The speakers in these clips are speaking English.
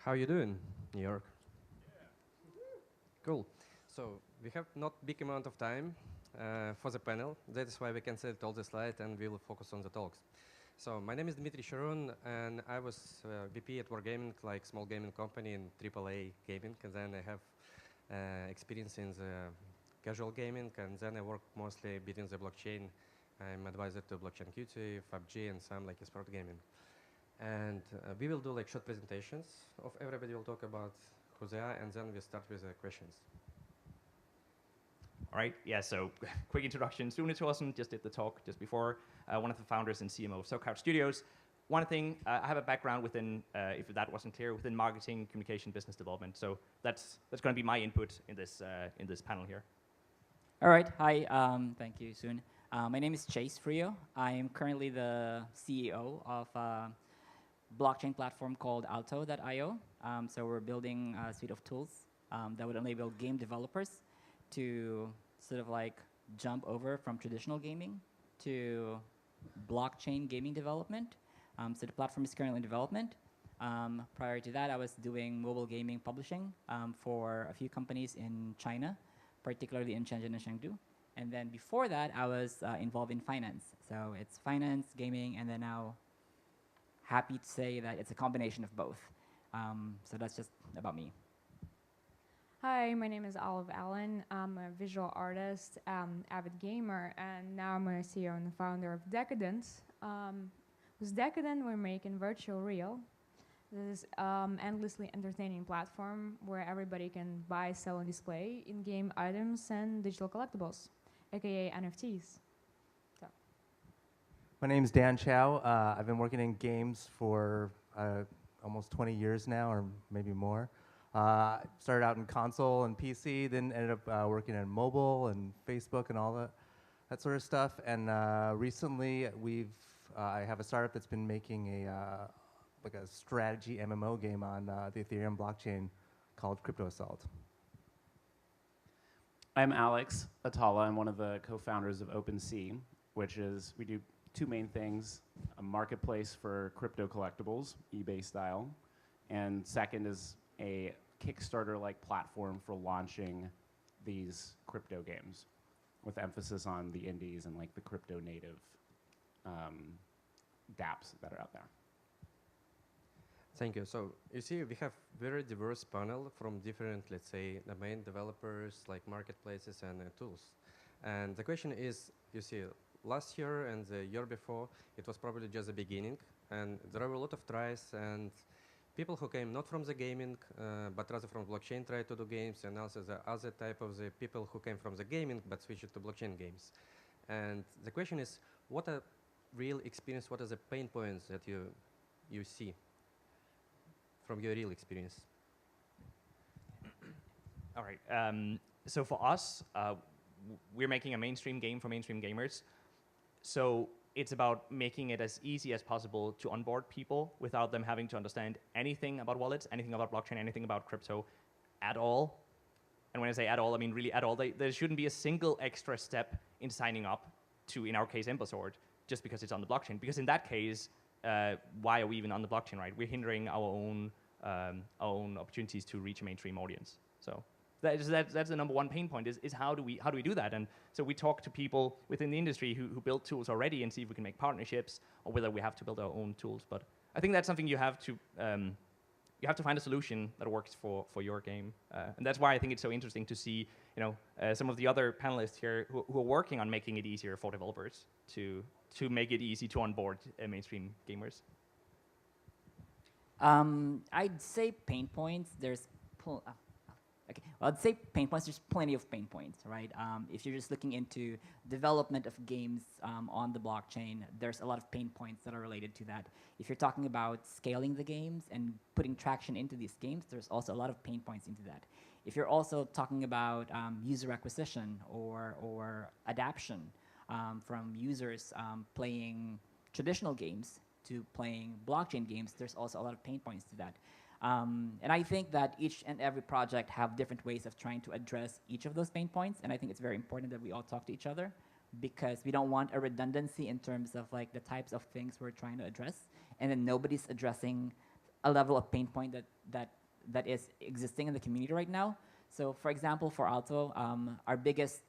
How you doing, New York? Cool. So we have not big amount of time for the panel. That is why we canceled all the slides and we will focus on the talks. So my name is Dmitry Chirun, and I was VP at Wargaming, like small gaming company in AAA gaming, and then I have experience in the casual gaming, and then I work mostly between the blockchain. I'm advisor to blockchain QT, 5G, and some like sport gaming. And we will do like short presentations of everybody. Will talk about who they are, and then we start with the questions. All right, yeah, so quick introduction. Sune Thorsen just did the talk just before, one of the founders and CMO of SoCouch Studios. One thing, I have a background within, if that wasn't clear, within marketing, communication, business development. So that's going to be my input in this panel here. All right, hi, thank you, Sune. My name is Freo. I am currently the CEO of a blockchain platform called Alto.io. So we're building a suite of tools that would enable game developers to sort of like jump over from traditional gaming to blockchain gaming development. So the platform is currently in development. Prior to that, I was doing mobile gaming publishing for a few companies in China, particularly in Shenzhen and Chengdu. And then before that, I was involved in finance. So it's finance, gaming, and then now happy to say that it's a combination of both. So that's just about me. Hi, my name is Olive Allen. I'm a visual artist, avid gamer, and now I'm a CEO and the founder of Decadence. With Decadent, we're making virtual real. This is endlessly entertaining platform where everybody can buy, sell, and display in-game items and digital collectibles, aka NFTs. So. My name is Dan Chao. I've been working in games for almost 20 years now, or maybe more. Started out in console and PC, then ended up working in mobile and Facebook and all that sort of stuff. And recently, I have a startup that's been making like a strategy MMO game on the Ethereum blockchain called Crypto Assault. I'm Alex Atallah. I'm one of the co-founders of OpenSea, which is we do two main things: a marketplace for crypto collectibles, eBay style, and second is a Kickstarter-like platform for launching these crypto games, with emphasis on the indies and like the crypto native dApps that are out there. Thank you. So you see, we have very diverse panel from different, let's say, domain developers, like marketplaces and tools. And the question is, you see, last year and the year before, it was probably just the beginning, and there are a lot of tries, and people who came not from the gaming, but rather from blockchain try to do games, and also the other type of the people who came from the gaming but switched to blockchain games. And the question is, what are real experience, what are the pain points that you see from your real experience? All right, so for us, we're making a mainstream game for mainstream gamers. So it's about making it as easy as possible to onboard people without them having to understand anything about wallets, anything about blockchain, anything about crypto at all. And when I say at all, I mean really at all. There shouldn't be a single extra step in signing up to, in our case, Embezzord, just because it's on the blockchain. Because in that case, why are we even on the blockchain, right? We're hindering our own opportunities to reach a mainstream audience. So that's the number one pain point is how do we do that? And so we talk to people within the industry who build tools already and see if we can make partnerships or whether we have to build our own tools. But I think that's something you have to find a solution that works for your game. And that's why I think it's so interesting to see some of the other panelists here who are working on making it easier for developers to make it easy to onboard mainstream gamers. I'd say pain points. I'd say pain points. There's plenty of pain points, right? If you're just looking into development of games on the blockchain, there's a lot of pain points that are related to that. If you're talking about scaling the games and putting traction into these games, there's also a lot of pain points into that. If you're also talking about user acquisition or adaption from users playing traditional games to playing blockchain games, there's also a lot of pain points to that. And I think that each and every project have different ways of trying to address each of those pain points, and I think it's very important that we all talk to each other because we don't want a redundancy in terms of like the types of things we're trying to address, and then nobody's addressing a level of pain point that is existing in the community right now. So for example, for Alto, our biggest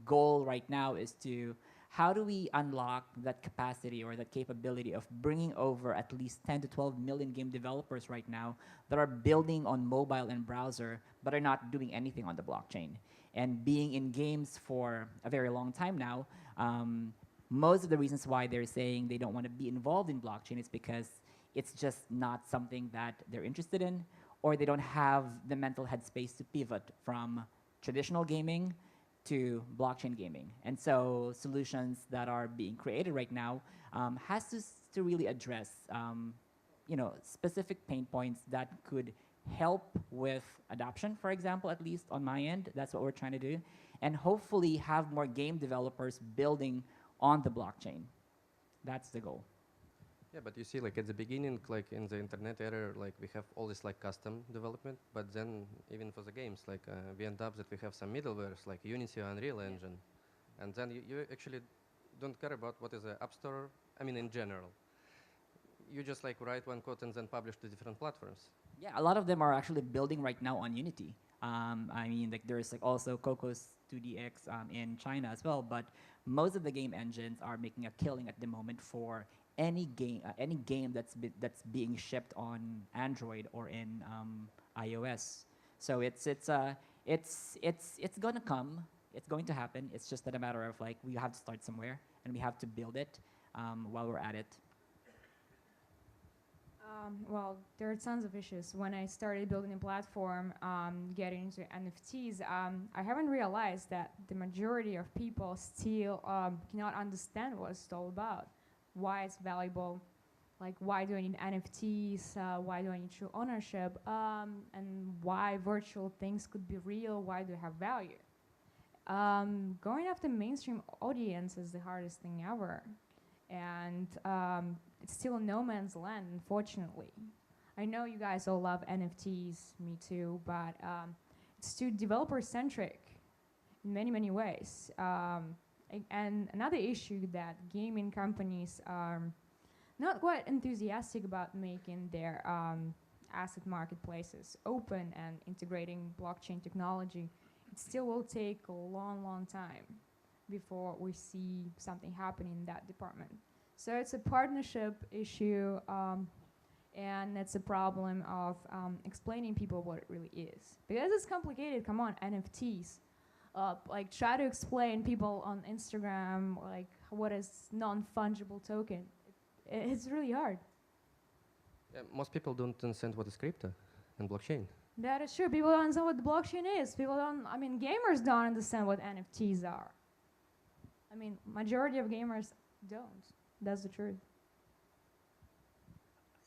goal right now is to how do we unlock that capacity or that capability of bringing over at least 10 to 12 million game developers right now that are building on mobile and browser but are not doing anything on the blockchain. And being in games for a very long time now, most of the reasons why they're saying they don't want to be involved in blockchain is because it's just not something that they're interested in, or they don't have the mental headspace to pivot from traditional gaming to blockchain gaming. And so solutions that are being created right now has to really address specific pain points that could help with adoption, for example, at least on my end. That's what we're trying to do. And hopefully have more game developers building on the blockchain. That's the goal. Yeah, but you see, like at the beginning, like in the internet era, like we have all this like custom development, but then even for the games, like we end up that we have some middlewares like Unity or Unreal Engine, and then you actually don't care about what is the App Store. I mean, in general, you just like write one code and then publish to different platforms. Yeah, a lot of them are actually building right now on Unity. I mean, like there's like also Cocos 2DX in China as well, but most of the game engines are making a killing at the moment for any game that's being shipped on Android or in iOS. So it's gonna come. It's going to happen. It's just that a matter of like we have to start somewhere and we have to build it while we're at it. Well, there are tons of issues. When I started building a platform, getting into NFTs, I haven't realized that the majority of people still cannot understand what it's all about, why it's valuable, like why do I need NFTs, why do I need true ownership, and why virtual things could be real, why do they have value. Going after mainstream audience is the hardest thing ever. And it's still a no man's land, unfortunately. I know you guys all love NFTs, me too, but it's too developer-centric in many, many ways. And another issue that gaming companies are not quite enthusiastic about making their asset marketplaces open and integrating blockchain technology. It still will take a long, long time before we see something happening in that department. So it's a partnership issue, and it's a problem of explaining people what it really is. Because it's complicated, come on, NFTs. Like try to explain people on Instagram like what is non-fungible token. It's really hard. Yeah, most people don't understand what is crypto and blockchain. That is true. People don't understand what the blockchain is. Gamers don't understand what NFTs are. I mean, majority of gamers don't. That's the truth.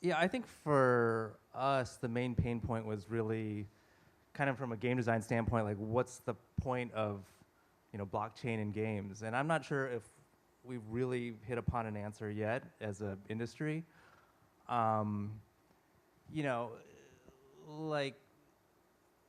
Yeah, I think for us, the main pain point was really kind of from a game design standpoint, like what's the point of, blockchain in games? And I'm not sure if we've really hit upon an answer yet as an industry. Like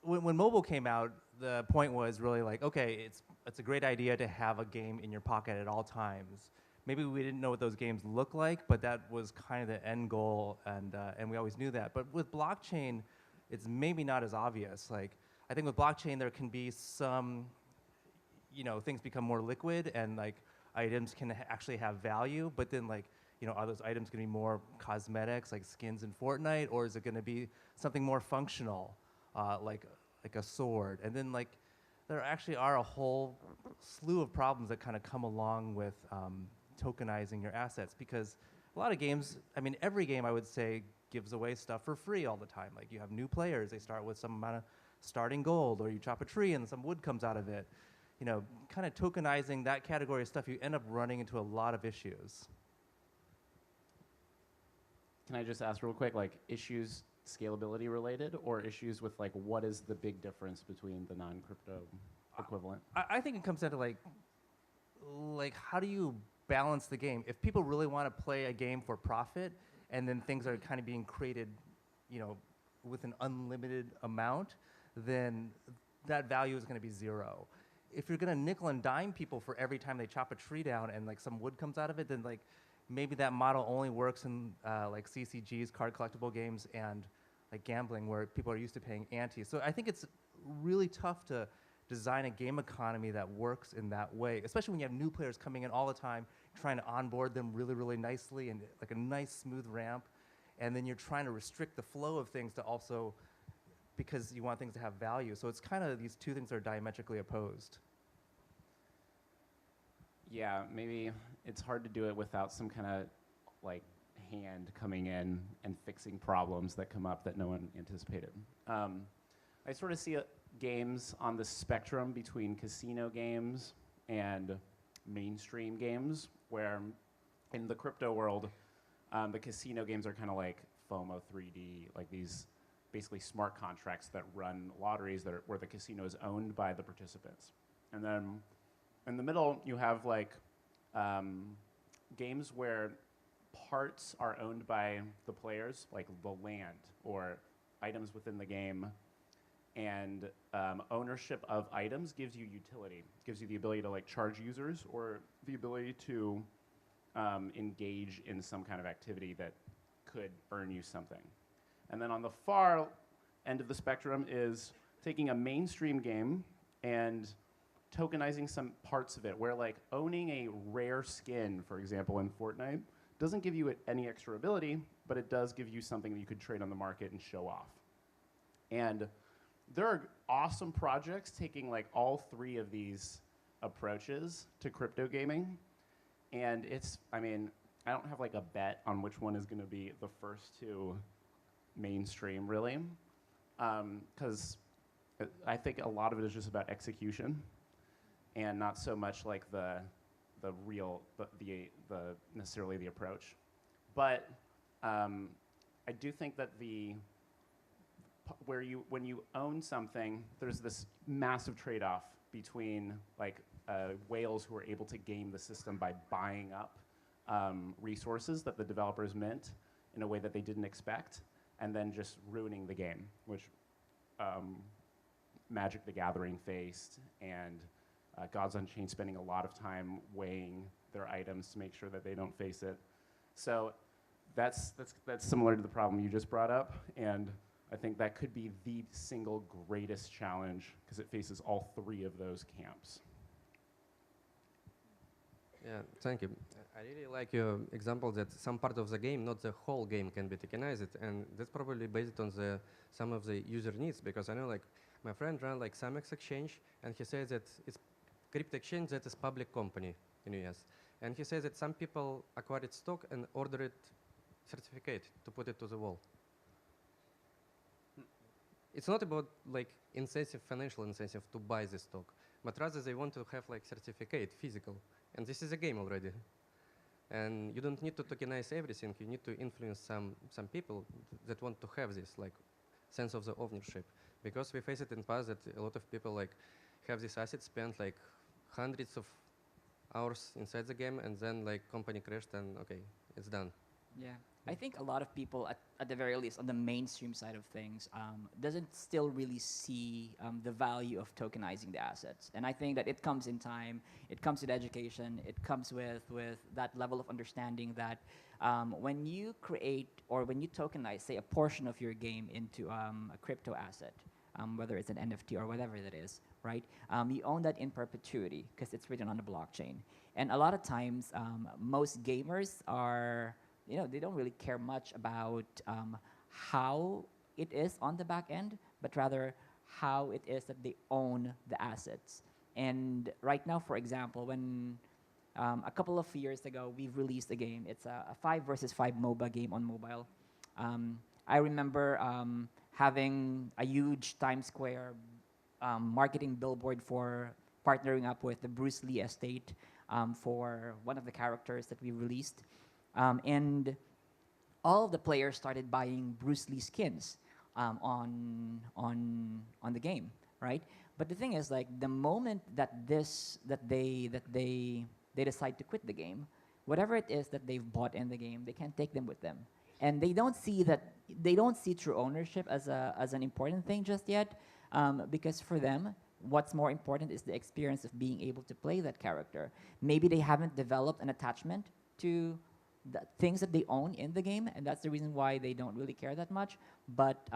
when mobile came out, the point was really like, okay, it's a great idea to have a game in your pocket at all times. Maybe we didn't know what those games look like, but that was kind of the end goal, and we always knew that. But with blockchain, it's maybe not as obvious. Like, I think with blockchain, there can be some, things become more liquid, and like items can actually have value. But then, like, are those items going to be more cosmetics, like skins in Fortnite, or is it going to be something more functional, like a sword? And then, like, there actually are a whole slew of problems that kind of come along with tokenizing your assets, because a lot of games, every game I would say gives away stuff for free all the time. Like you have new players, they start with some amount of starting gold, or you chop a tree and some wood comes out of it. Kind of tokenizing that category of stuff, you end up running into a lot of issues. Can I just ask real quick, like issues scalability related, or issues with like what is the big difference between the non-crypto equivalent? I think it comes down to like how do you balance the game? If people really want to play a game for profit, and then things are kind of being created, with an unlimited amount, then that value is going to be zero. If you're going to nickel and dime people for every time they chop a tree down and like some wood comes out of it, then like maybe that model only works in like CCGs, card collectible games, and like gambling, where people are used to paying ante. So I think it's really tough to design a game economy that works in that way, especially when you have new players coming in all the time, trying to onboard them really, really nicely and like a nice smooth ramp. And then you're trying to restrict the flow of things to also, because you want things to have value. So it's kind of, these two things are diametrically opposed. Yeah, maybe it's hard to do it without some kind of like hand coming in and fixing problems that come up that no one anticipated. I sort of see games on the spectrum between casino games and mainstream games, where in the crypto world, the casino games are kind of like FOMO 3D, like these basically smart contracts that run lotteries that are, where the casino is owned by the participants. And then in the middle, you have like games where parts are owned by the players, like the land or items within the game. And ownership of items gives you utility, gives you the ability to like charge users or the ability to engage in some kind of activity that could earn you something. And then on the far end of the spectrum is taking a mainstream game and tokenizing some parts of it, where like owning a rare skin, for example, in Fortnite, doesn't give you any extra ability, but it does give you something that you could trade on the market and show off. And there are awesome projects taking like all three of these approaches to crypto gaming. And it's, I mean, I don't have like a bet on which one is going to be the first to mainstream, really. Because I think a lot of it is just about execution and not so much like the necessarily the approach. But I do think that when you own something, there's this massive trade-off between like whales who are able to game the system by buying up resources that the developers mint in a way that they didn't expect, and then just ruining the game, which Magic the Gathering faced, and Gods Unchained spending a lot of time weighing their items to make sure that they don't face it. So that's similar to the problem you just brought up, and I think that could be the single greatest challenge because it faces all three of those camps. Yeah, thank you. I really like your example that some part of the game, not the whole game, can be tokenized, and that's probably based on some of the user needs, because I know like my friend ran like Samex exchange, and he says that it's crypto exchange that is public company in US, and he says that some people acquired stock and ordered certificate to put it to the wall. It's not about like financial incentive to buy the stock, but rather they want to have like certificate, physical. And this is a game already. And you don't need to tokenize everything. You need to influence some people that want to have this like sense of the ownership. Because we face it in past that a lot of people like have this asset, spent like hundreds of hours inside the game, and then like company crashed and okay, it's done. Yeah, I think a lot of people, at the very least, on the mainstream side of things, doesn't still really see the value of tokenizing the assets. And I think that it comes in time, it comes with education, it comes with that level of understanding that when you create or when you tokenize, say, a portion of your game into a crypto asset, whether it's an NFT or whatever that is, right? You own that in perpetuity because it's written on the blockchain. And a lot of times, most gamers are, they don't really care much about how it is on the back end, but rather how it is that they own the assets. And right now, for example, when a couple of years ago, we've released a game. It's a 5 versus 5 MOBA game on mobile. I remember having a huge Times Square marketing billboard for partnering up with the Bruce Lee estate for one of the characters that we released. And all of the players started buying Bruce Lee skins on the game, right? But the thing is, like, the moment that they decide to quit the game, whatever it is that they've bought in the game, they can't take them with them, and they don't see true ownership as an important thing just yet, because for them, what's more important is the experience of being able to play that character. Maybe they haven't developed an attachment to the things that they own in the game, and that's the reason why they don't really care that much. But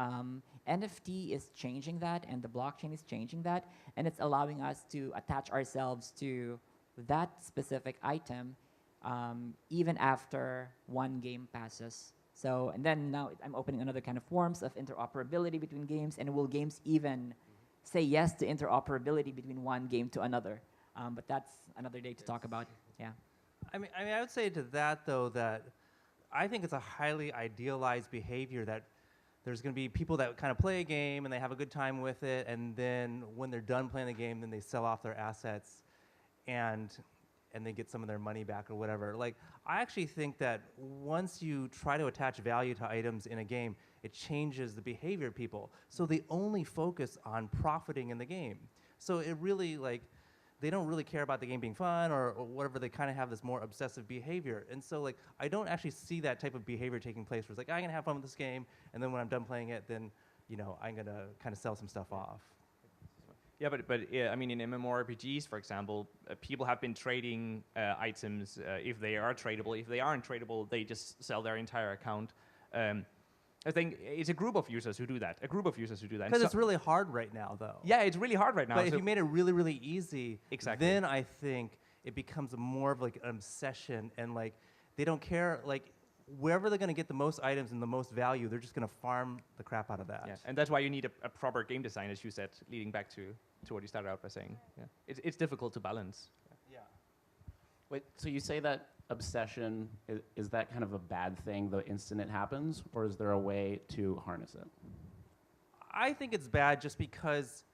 NFT is changing that, and the blockchain is changing that, and it's allowing us to attach ourselves to that specific item even after one game passes. So, and then now I'm opening another kind of forms of interoperability between games, and will games even say yes to interoperability between one game to another? But that's another day to talk about. Yeah. I mean, I would say to that though that I think it's a highly idealized behavior that there's going to be people that kind of play a game and they have a good time with it, and then when they're done playing the game, then they sell off their assets, and they get some of their money back or whatever. Like, I actually think that once you try to attach value to items in a game, it changes the behavior of people. So they only focus on profiting in the game. So it really, like, they don't really care about the game being fun or whatever. They kind of have this more obsessive behavior. And so, like, I don't actually see that type of behavior taking place where it's like, I'm gonna have fun with this game, and then when I'm done playing it, then, you know, I'm gonna kind of sell some stuff off. Yeah, but yeah, I mean, in MMORPGs, for example, people have been trading items if they are tradable. If they aren't tradable, they just sell their entire account. I think it's a group of users who do that. Because it's really hard right now, though. Yeah, it's really hard right now. But if you made it really, really easy, Exactly. then I think it becomes more of like an obsession, and like they don't care, like wherever they're going to get the most items and the most value, they're just going to farm the crap out of that. Yeah, and that's why you need a proper game design, as you said, leading back to what you started out by saying. Yeah, it's difficult to balance. Yeah. Wait, so you say that obsession, is that kind of a bad thing the instant it happens, or is there a way to harness it? I think it's bad just because,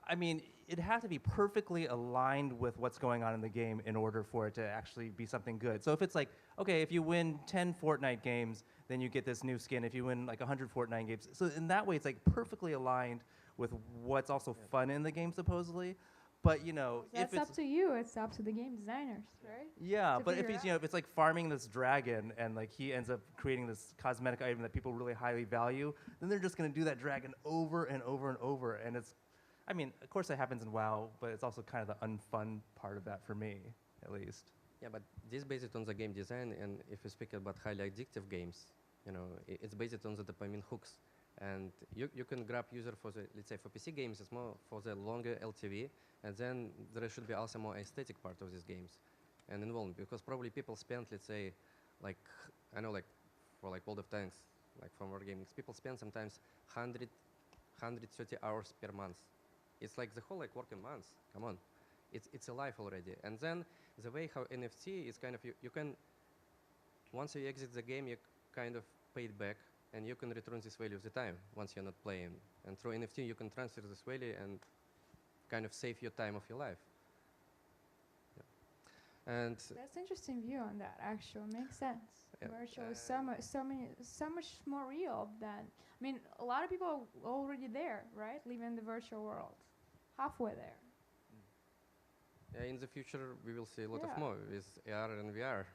I mean, it has to be perfectly aligned with what's going on in the game in order for it to actually be something good. So if it's like, okay, if you win 10 Fortnite games, then you get this new skin. If you win like 100 Fortnite games, so in that way, it's like perfectly aligned with what's also fun in the game, supposedly. But you know, That's up to you. It's up to the game designers, right? yeah, to but if figure it's, you know, if it's like farming this dragon and like he ends up creating this cosmetic item that people really highly value, then they're just going to do that dragon over and over and over. And it's, I mean, of course that happens in WoW, but it's also kind of the unfun part of that for me, at least. Yeah, but this based on the game design, and if you speak about highly addictive games, you know, it's based on the dopamine hooks. And you can grab user for the, let's say for PC games, it's more for the longer LTV, and then there should be also more aesthetic part of these games and involvement, because probably people spend, let's say, like, I know, like, for like World of Tanks, like from Wargaming, people spend sometimes 130 hours per month. It's like the whole like working months, come on. It's a life already. And then the way how NFT is kind of, you can, once you exit the game, you kind of pay it back, and you can return this value of the time once you're not playing. And through NFT, you can transfer this value and kind of save your time of your life. Yeah. And That's interesting view on that. Actually, makes sense. Yeah. Virtual is so much more real than. I mean, a lot of people are already there, right? Living the virtual world, halfway there. yeah, in the future, we will see a lot of Yeah. more with AR and VR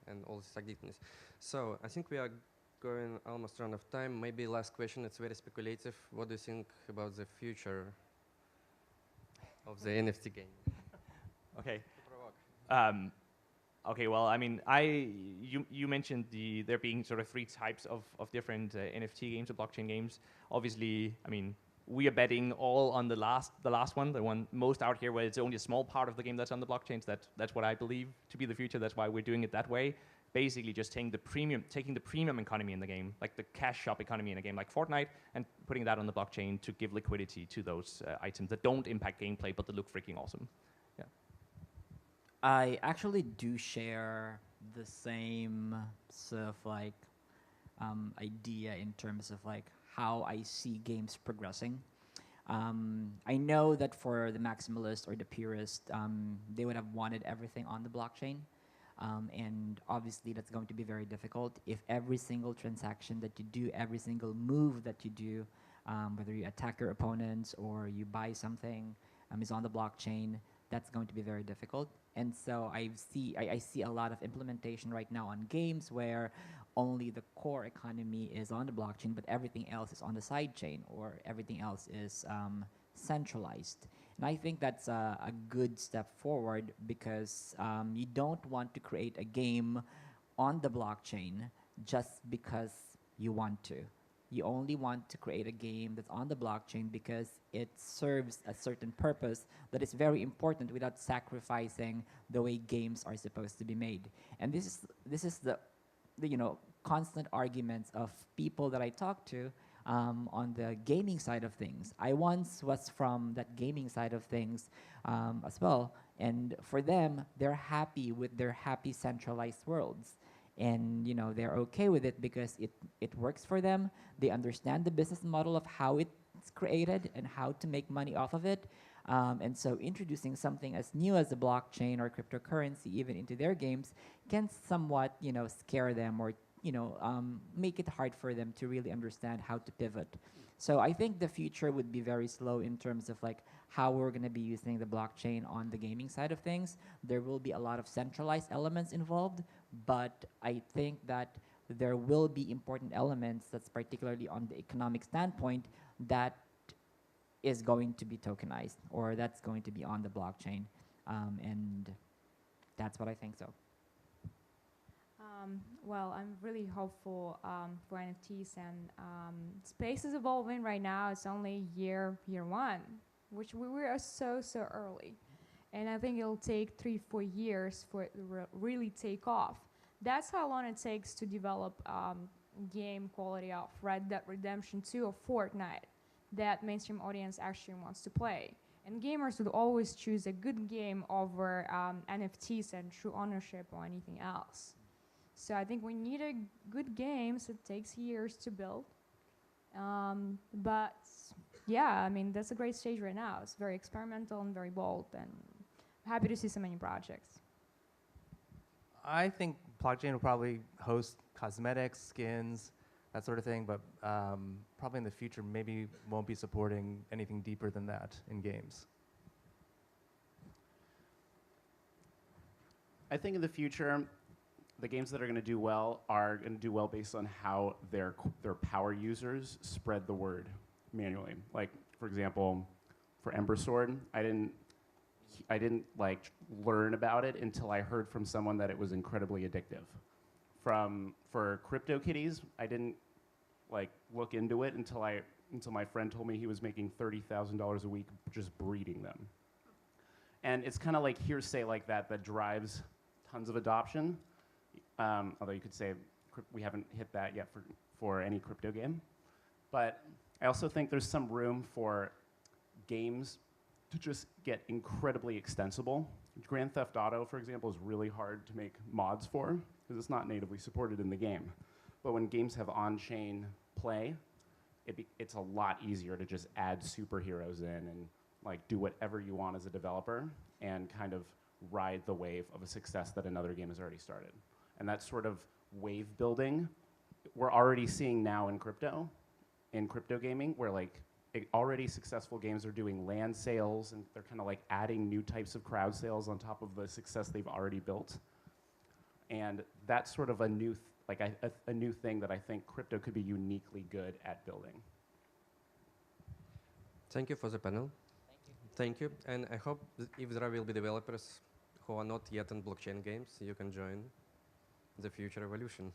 and all this addictiveness. So I think we are going almost run of time. Maybe last question, it's very speculative. What do you think about the future of the NFT game? Okay. To provoke. Okay, well, I mean, you mentioned there being sort of three types of different NFT games or blockchain games. Obviously, I mean, we are betting all on the last one, the one most out here, where it's only a small part of the game that's on the blockchains. That's what I believe to be the future. That's why we're doing it that way. Basically, just taking the premium economy in the game, like the cash shop economy in a game like Fortnite, and putting that on the blockchain to give liquidity to those items that don't impact gameplay, but that look freaking awesome. Yeah. I actually do share the same sort of like idea in terms of like how I see games progressing. I know that for the maximalist or the purist, they would have wanted everything on the blockchain. And obviously that's going to be very difficult if every single transaction that you do, every single move that you do, whether you attack your opponents or you buy something, is on the blockchain. That's going to be very difficult. And so I see a lot of implementation right now on games where only the core economy is on the blockchain, but everything else is on the side chain, or everything else is centralized. And I think that's a good step forward, because you don't want to create a game on the blockchain just because you want to. You only want to create a game that's on the blockchain because it serves a certain purpose that is very important without sacrificing the way games are supposed to be made. And this is the constant arguments of people that I talk to on the gaming side of things. I once was from that gaming side of things as well, and for them, they're happy with their happy centralized worlds. And they're okay with it because it works for them. They understand the business model of how it's created and how to make money off of it. And so introducing something as new as a blockchain or cryptocurrency even into their games can somewhat scare them or make it hard for them to really understand how to pivot. So I think the future would be very slow in terms of like how we're going to be using the blockchain on the gaming side of things. There will be a lot of centralized elements involved, but I think that there will be important elements that's particularly on the economic standpoint that is going to be tokenized or that's going to be on the blockchain. And that's what I think so. Well, I'm really hopeful for NFTs, and space is evolving right now. It's only year one, which we are so early. And I think it'll take 3-4 years for it to really take off. That's how long it takes to develop game quality of Red Dead Redemption 2 or Fortnite that mainstream audience actually wants to play. And gamers would always choose a good game over NFTs and true ownership or anything else. So I think we need a good games. It takes years to build. But yeah, I mean, that's a great stage right now. It's very experimental and very bold, and I'm happy to see so many projects. I think blockchain will probably host cosmetics, skins, that sort of thing, but probably in the future maybe won't be supporting anything deeper than that in games. I think in the future, the games that are going to do well are going to do well based on how their power users spread the word manually. Like, for example, for Ember Sword, I didn't like learn about it until I heard from someone that it was incredibly addictive. For CryptoKitties, I didn't like look into it until my friend told me he was making $30,000 a week just breeding them. And it's kind of like hearsay like that drives tons of adoption. Although you could say we haven't hit that yet for any crypto game. But I also think there's some room for games to just get incredibly extensible. Grand Theft Auto, for example, is really hard to make mods for because it's not natively supported in the game. But when games have on-chain play, it's a lot easier to just add superheroes in and like do whatever you want as a developer and kind of ride the wave of a success that another game has already started. And that sort of wave building, we're already seeing now in crypto gaming, where like already successful games are doing land sales, and they're kind of like adding new types of crowd sales on top of the success they've already built. And that's sort of a new thing that I think crypto could be uniquely good at building. Thank you for the panel. Thank you. And I hope if there will be developers who are not yet in blockchain games, you can join the future evolution.